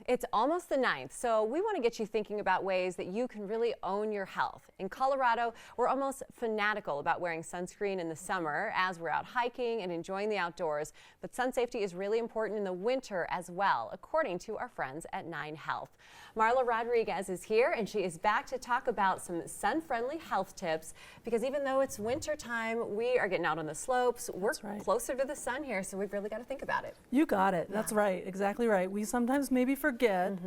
It's almost the 9th, so we want to get you thinking about ways that you can really own your health. In Colorado, we're almost fanatical about wearing sunscreen in the summer as we're out hiking and enjoying the outdoors. But sun safety is really important in the winter as well, according to our friends at 9Health. Marla Rodriguez is here, and she is back to talk about some sun-friendly health tips, because even though it's winter time, we are getting out on the slopes. We're closer to the sun here, so we've really got to think about it. You got it. That's right. Exactly right. We sometimes maybe forget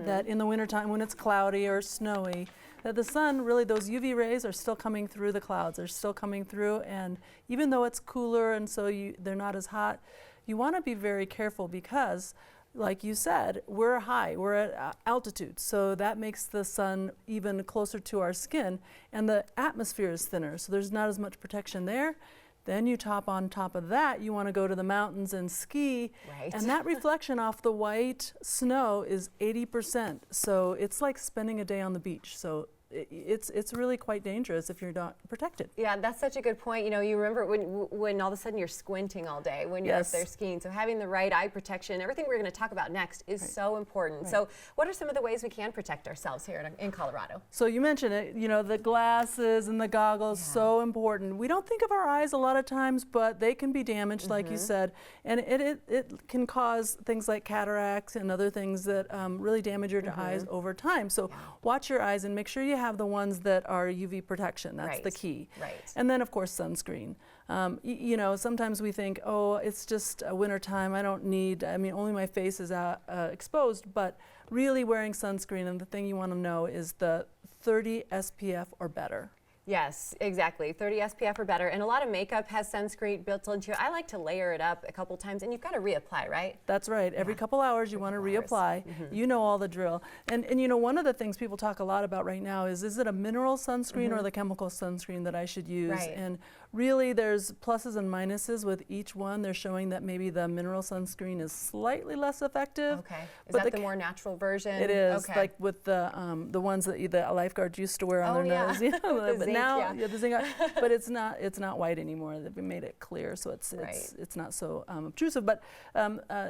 that in the wintertime when it's cloudy or snowy, that the sun, really those UV rays are still coming through the clouds. They're still coming through, and even though it's cooler and so they're not as hot, you want to be very careful because, like you said, we're high, we're at altitude, so that makes the sun even closer to our skin, and the atmosphere is thinner, so there's not as much protection there. Then you on top of that, you want to go to the mountains and ski, and that reflection off the white snow is 80%. So it's like spending a day on the beach. So it's really quite dangerous if you're not protected. Yeah, that's such a good point. You know, you remember when all of a sudden you're squinting all day when you're up there skiing. So having the right eye protection, everything we're going to talk about next is so important. So what are some of the ways we can protect ourselves here in Colorado? So you mentioned it, you know, the glasses and the goggles, so important. We don't think of our eyes a lot of times, but they can be damaged, like you said, and it can cause things like cataracts and other things that really damage your eyes over time. So watch your eyes and make sure you have the ones that are UV protection. That's the key. And then, of course, sunscreen. You know, sometimes we think, oh, it's just a winter time. I don't need, I mean, only my face is exposed, but really wearing sunscreen, and the thing you want to know is the 30 SPF or better. Yes, exactly. 30 SPF or better. And a lot of makeup has sunscreen built into it. I like to layer it up a couple times, and you've got to reapply, right? That's right. Every couple hours you want to reapply. You know all the drill. And you know, one of the things people talk a lot about right now is it a mineral sunscreen or the chemical sunscreen that I should use? And really there's pluses and minuses with each one. They're showing that maybe the mineral sunscreen is slightly less effective. Is that the more natural version? It is, like with the ones that the lifeguards used to wear on their nose. You know, but now, the zinc, but it's not white anymore. They've made it clear, so it's not so obtrusive. But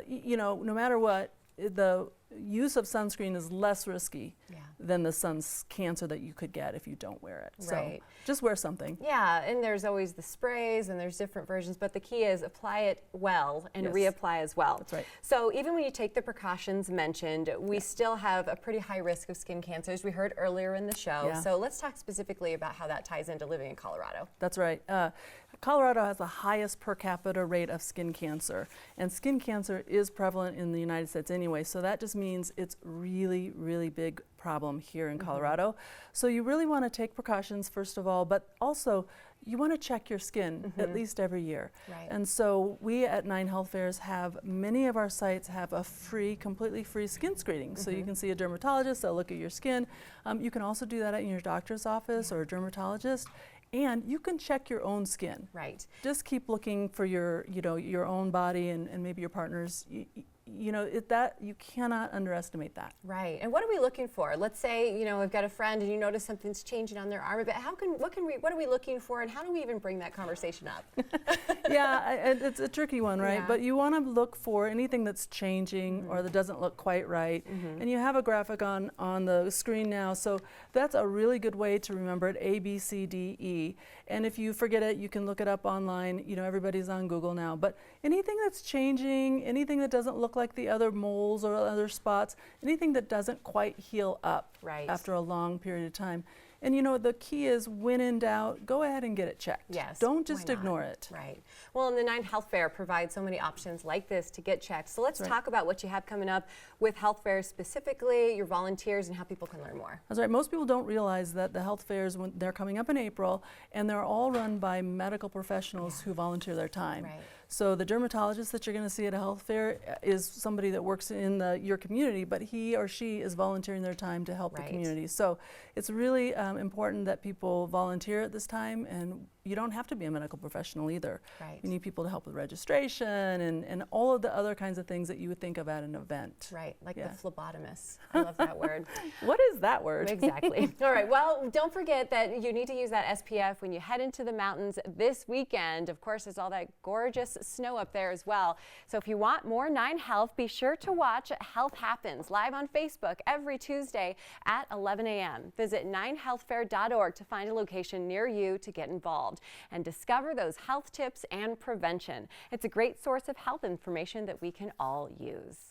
you know, no matter what, the use of sunscreen is less risky than the sun's cancer that you could get if you don't wear it. So just wear something. Yeah, and there's always the sprays and there's different versions, but the key is apply it well and reapply as well. That's right. So even when you take the precautions mentioned, we still have a pretty high risk of skin cancers. We heard earlier in the show. So let's talk specifically about how that ties into living in Colorado. That's right. Colorado has the highest per capita rate of skin cancer, and skin cancer is prevalent in the United States anyway, so that just means it's really, really big problem here in Colorado. So you really want to take precautions first of all, but also you want to check your skin at least every year. And so we at 9Health Fairs have, many of our sites have a free, completely free skin screening. So you can see a dermatologist, they'll look at your skin. You can also do that at your doctor's office or a dermatologist. And you can check your own skin. Just keep looking for your, you know, your own body and maybe your partner's. You know, that you cannot underestimate that. And what are we looking for? Let's say, you know, we've got a friend and you notice something's changing on their arm a bit. What are we looking for, and how do we even bring that conversation up? It's a tricky one, right? But you want to look for anything that's changing or that doesn't look quite right. And you have a graphic on the screen now, so that's a really good way to remember it, A, B, C, D, E. And if you forget it, you can look it up online. You know, everybody's on Google now. But anything that's changing, anything that doesn't look like the other moles or other spots, anything that doesn't quite heal up after a long period of time. And you know, the key is, when in doubt, go ahead and get it checked. Don't just ignore it. Well, and the 9Health Fair provides so many options like this to get checked. So let's talk about what you have coming up with health fairs specifically, your volunteers, and how people can learn more. That's right. Most people don't realize that the health fairs, when they're coming up in April, and they're all run by medical professionals who volunteer their time. So the dermatologist that you're going to see at a health fair is somebody that works in your community, but he or she is volunteering their time to help the community. So it's really important that people volunteer at this time, and you don't have to be a medical professional either. Right. You need people to help with registration and all of the other kinds of things that you would think of at an event. Right, like Yeah. the phlebotomist. I love that word. What is that word? Exactly. All right, well, don't forget that you need to use that SPF when you head into the mountains this weekend. Of course, there's all that gorgeous snow up there as well. So if you want more 9Health, be sure to watch Health Happens live on Facebook every Tuesday at 11 a.m. Visit 9healthfair.org to find a location near you to get involved and discover those health tips and prevention. It's a great source of health information that we can all use.